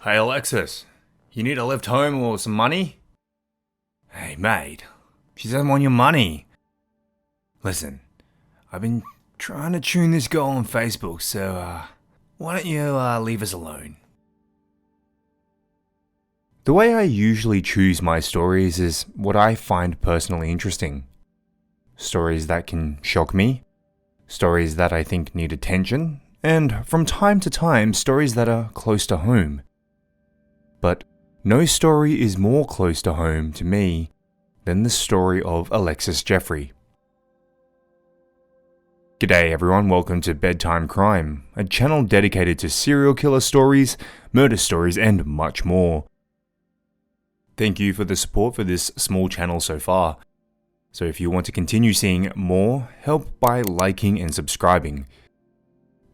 Hey Alexis, you need a lift home or some money? Hey mate, she doesn't want your money. Listen, I've been trying to tune this girl on Facebook, so why don't you leave us alone? The way I usually choose my stories is what I find personally interesting. Stories that can shock me, stories that I think need attention, and from time to time, stories that are close to home. But no story is more close to home to me than the story of Alexis Jeffery. G'day everyone, welcome to Bedtime Crime, a channel dedicated to serial killer stories, murder stories, and much more. Thank you for the support for this small channel so far. So if you want to continue seeing more, help by liking and subscribing.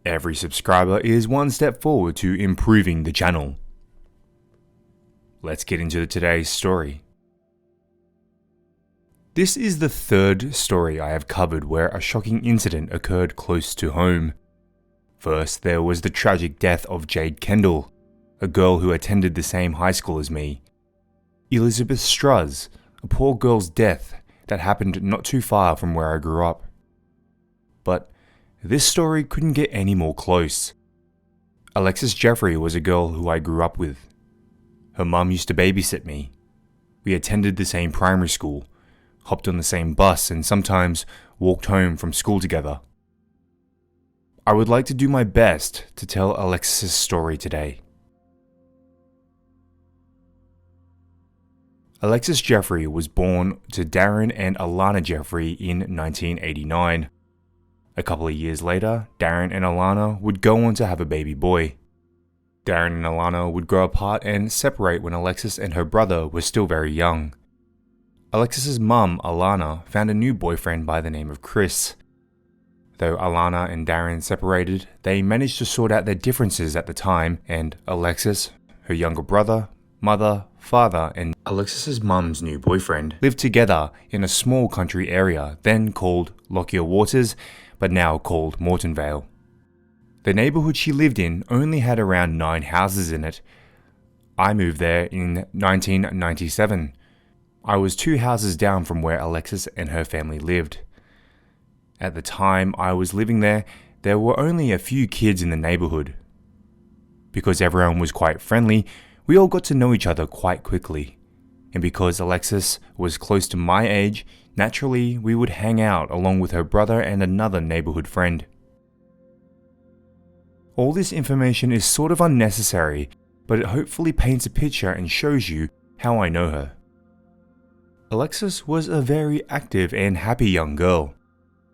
Every subscriber is one step forward to improving the channel. Let's get into today's story. This is the third story I have covered where a shocking incident occurred close to home. First, there was the tragic death of Jade Kendall, a girl who attended the same high school as me. Elizabeth Struz, a poor girl's death that happened not too far from where I grew up. But this story couldn't get any more close. Alexis Jeffery was a girl who I grew up with. Her mum used to babysit me. We attended the same primary school, hopped on the same bus, and sometimes walked home from school together. I would like to do my best to tell Alexis' story today. Alexis Jeffery was born to Darren and Alana Jeffery in 1989. A couple of years later, Darren and Alana would go on to have a baby boy. Darren and Alana would grow apart and separate when Alexis and her brother were still very young. Alexis's mum, Alana, found a new boyfriend by the name of Chris. Though Alana and Darren separated, they managed to sort out their differences at the time, and Alexis, her younger brother, mother, father, and Alexis's mum's new boyfriend lived together in a small country area then called Lockyer Waters, but now called Mortonvale. The neighborhood she lived in only had around 9 houses in it. I moved there in 1997. I was 2 houses down from where Alexis and her family lived. At the time I was living there, there were only a few kids in the neighborhood. Because everyone was quite friendly, we all got to know each other quite quickly. And because Alexis was close to my age, naturally we would hang out along with her brother and another neighborhood friend. All this information is sort of unnecessary, but it hopefully paints a picture and shows you how I know her. Alexis was a very active and happy young girl.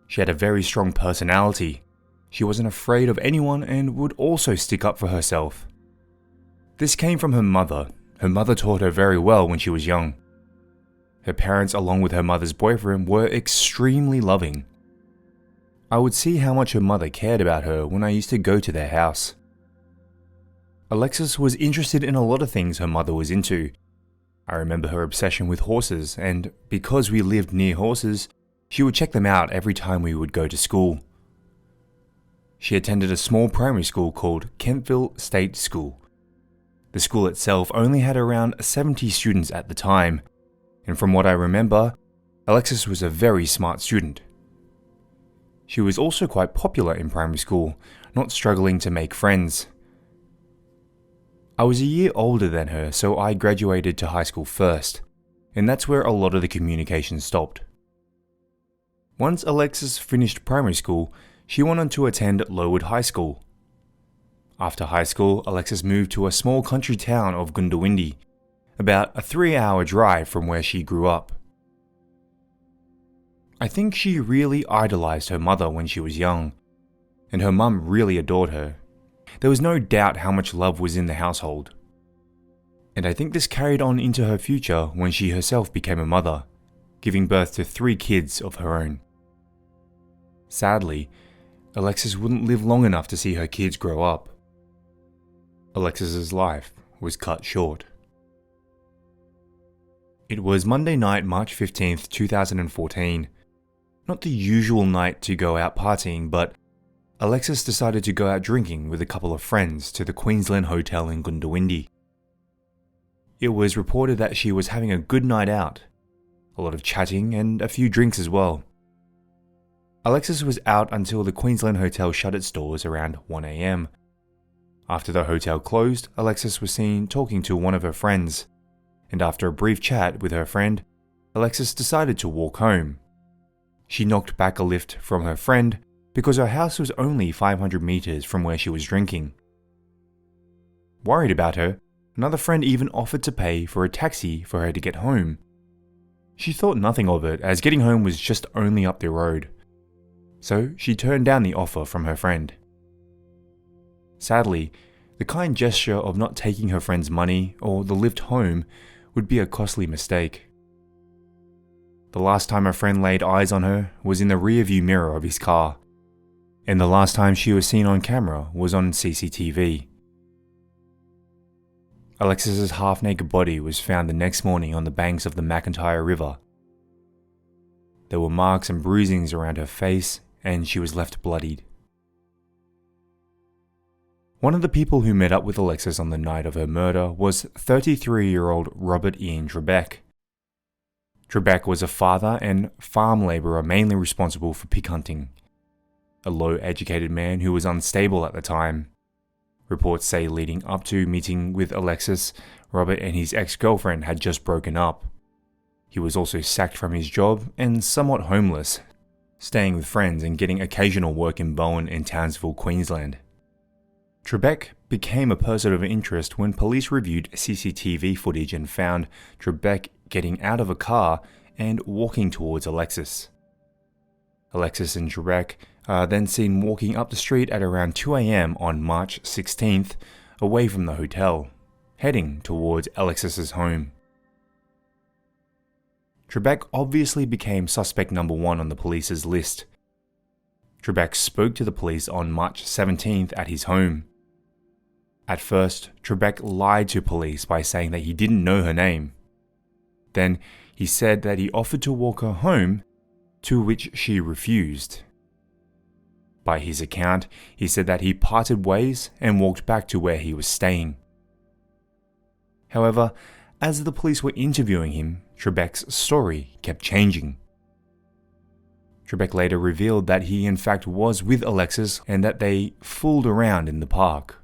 She had a very strong personality. She wasn't afraid of anyone and would also stick up for herself. This came from her mother. Her mother taught her very well when she was young. Her parents, along with her mother's boyfriend, were extremely loving. I would see how much her mother cared about her when I used to go to their house. Alexis was interested in a lot of things her mother was into. I remember her obsession with horses, and because we lived near horses, she would check them out every time we would go to school. She attended a small primary school called Kentville State School. The school itself only had around 70 students at the time, and from what I remember, Alexis was a very smart student. She was also quite popular in primary school, not struggling to make friends. I was a year older than her, so I graduated to high school first, and that's where a lot of the communication stopped. Once Alexis finished primary school, she went on to attend Lowood High School. After high school, Alexis moved to a small country town of Goondiwindi, about a 3-hour drive from where she grew up. I think she really idolized her mother when she was young, and her mum really adored her. There was no doubt how much love was in the household. And I think this carried on into her future when she herself became a mother, giving birth to 3 kids of her own. Sadly, Alexis wouldn't live long enough to see her kids grow up. Alexis's life was cut short. It was Monday night, March 15th, 2014. Not the usual night to go out partying, but Alexis decided to go out drinking with a couple of friends to the Queensland Hotel in Goondiwindi. It was reported that she was having a good night out, a lot of chatting and a few drinks as well. Alexis was out until the Queensland hotel shut its doors around 1 a.m. After the hotel closed, Alexis was seen talking to one of her friends, and after a brief chat with her friend, Alexis decided to walk home. She knocked back a lift from her friend because her house was only 500 meters from where she was drinking. Worried about her, another friend even offered to pay for a taxi for her to get home. She thought nothing of it, as getting home was just only up the road. So she turned down the offer from her friend. Sadly, the kind gesture of not taking her friend's money or the lift home would be a costly mistake. The last time her friend laid eyes on her was in the rearview mirror of his car, and the last time she was seen on camera was on CCTV. Alexis's half-naked body was found the next morning on the banks of the McIntyre River. There were marks and bruisings around her face, and she was left bloodied. One of the people who met up with Alexis on the night of her murder was 33-year-old Robert Ian Trebek. Trebek was a father and farm labourer mainly responsible for pig hunting. A low-educated man who was unstable at the time. Reports say leading up to meeting with Alexis, Robert and his ex-girlfriend had just broken up. He was also sacked from his job and somewhat homeless, staying with friends and getting occasional work in Bowen and Townsville, Queensland. Trebek became a person of interest when police reviewed CCTV footage and found Trebek getting out of a car and walking towards Alexis. Alexis and Trebek are then seen walking up the street at around 2 a.m. on March 16th, away from the hotel, heading towards Alexis's home. Trebek obviously became suspect number 1 on the police's list. Trebek spoke to the police on March 17th at his home. At first, Trebek lied to police by saying that he didn't know her name. Then, he said that he offered to walk her home, to which she refused. By his account, he said that he parted ways and walked back to where he was staying. However, as the police were interviewing him, Trebek's story kept changing. Trebek later revealed that he in fact was with Alexis and that they fooled around in the park.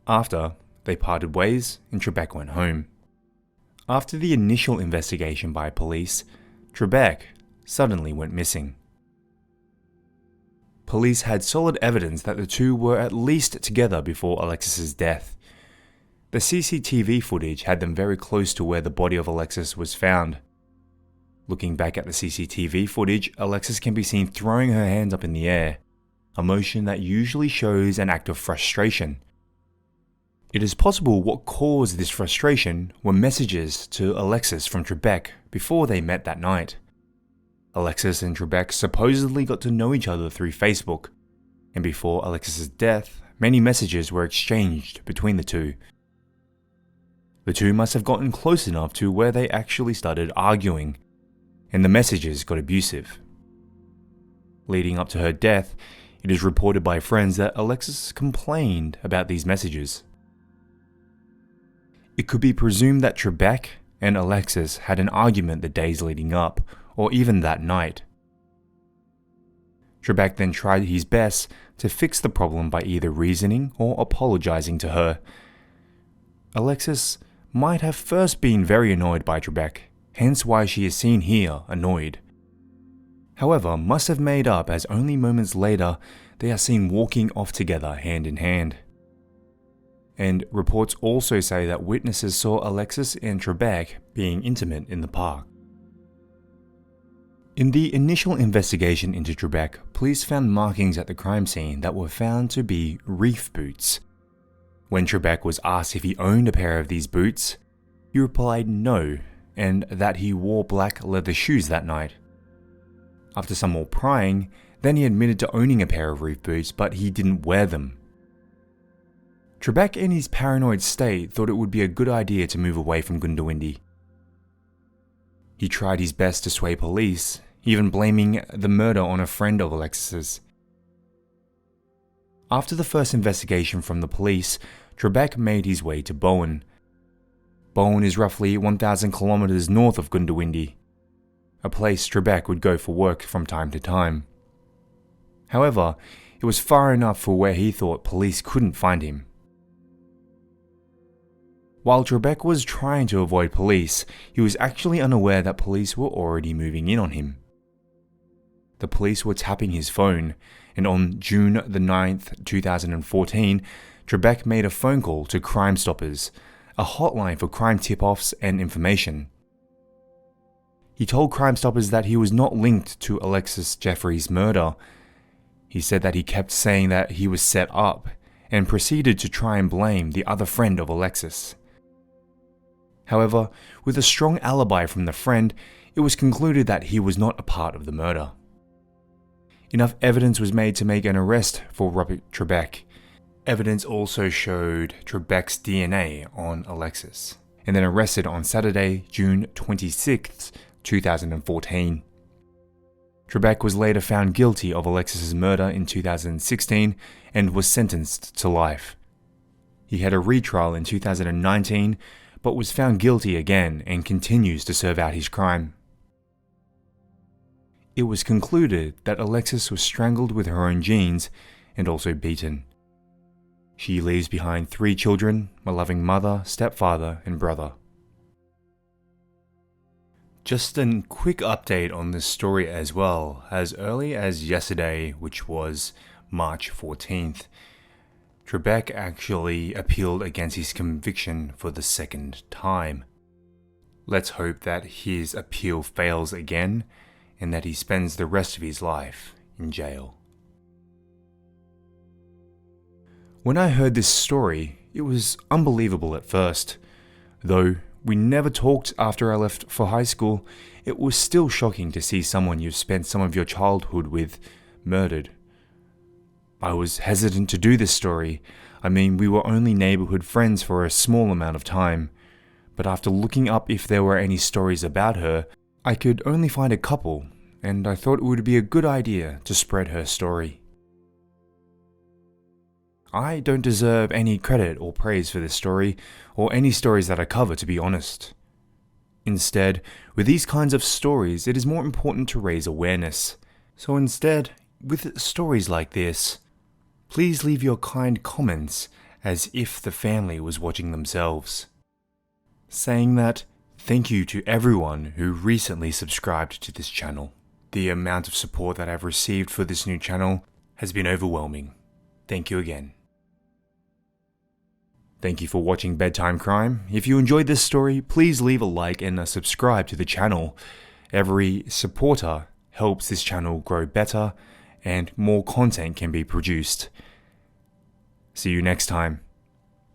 After, they parted ways and Trebek went home. After the initial investigation by police, Trebek suddenly went missing. Police had solid evidence that the two were at least together before Alexis's death. The CCTV footage had them very close to where the body of Alexis was found. Looking back at the CCTV footage, Alexis can be seen throwing her hands up in the air, a motion that usually shows an act of frustration. It is possible what caused this frustration were messages to Alexis from Trebek before they met that night. Alexis and Trebek supposedly got to know each other through Facebook, and before Alexis's death, many messages were exchanged between the two. The two must have gotten close enough to where they actually started arguing, and the messages got abusive. Leading up to her death, it is reported by friends that Alexis complained about these messages. It could be presumed that Trebek and Alexis had an argument the days leading up, or even that night. Trebek then tried his best to fix the problem by either reasoning or apologizing to her. Alexis might have first been very annoyed by Trebek, hence why she is seen here annoyed. However, must have made up as only moments later they are seen walking off together hand in hand. And reports also say that witnesses saw Alexis and Trebek being intimate in the park. In the initial investigation into Trebek, police found markings at the crime scene that were found to be reef boots. When Trebek was asked if he owned a pair of these boots, he replied no, and that he wore black leather shoes that night. After some more prying, then he admitted to owning a pair of reef boots, but he didn't wear them. Trebek in his paranoid state thought it would be a good idea to move away from Goondiwindi. He tried his best to sway police, even blaming the murder on a friend of Alexis's. After the first investigation from the police, Trebek made his way to Bowen. Bowen is roughly 1,000 kilometers north of Goondiwindi, a place Trebek would go for work from time to time. However, it was far enough for where he thought police couldn't find him. While Trebek was trying to avoid police, he was actually unaware that police were already moving in on him. The police were tapping his phone, and on June the 9th, 2014, Trebek made a phone call to Crime Stoppers, a hotline for crime tip-offs and information. He told Crime Stoppers that he was not linked to Alexis Jeffery's murder. He said that he kept saying that he was set up, and proceeded to try and blame the other friend of Alexis. However, with a strong alibi from the friend, it was concluded that he was not a part of the murder. Enough evidence was made to make an arrest for Robert Trebek. Evidence also showed Trebek's DNA on Alexis, and then arrested on Saturday, June 26, 2014. Trebek was later found guilty of Alexis's murder in 2016 and was sentenced to life. He had a retrial in 2019, but was found guilty again and continues to serve out his crime. It was concluded that Alexis was strangled with her own jeans and also beaten. She leaves behind 3 children, a loving mother, stepfather, and brother. Just a quick update on this story as well. As early as yesterday, which was March 14th, Trebek actually appealed against his conviction for the second time. Let's hope that his appeal fails again and that he spends the rest of his life in jail. When I heard this story, it was unbelievable at first. Though we never talked after I left for high school, it was still shocking to see someone you've spent some of your childhood with murdered. I was hesitant to do this story. I mean, we were only neighborhood friends for a small amount of time. But after looking up if there were any stories about her, I could only find a couple, and I thought it would be a good idea to spread her story. I don't deserve any credit or praise for this story, or any stories that I cover, to be honest. Instead, with these kinds of stories, it is more important to raise awareness. So instead, with stories like this, please leave your kind comments as if the family was watching themselves. Saying that, thank you to everyone who recently subscribed to this channel. The amount of support that I've received for this new channel has been overwhelming. Thank you again. Thank you for watching Bedtime Crime. If you enjoyed this story, please leave a like and subscribe to the channel. Every supporter helps this channel grow better and more content can be produced. See you next time.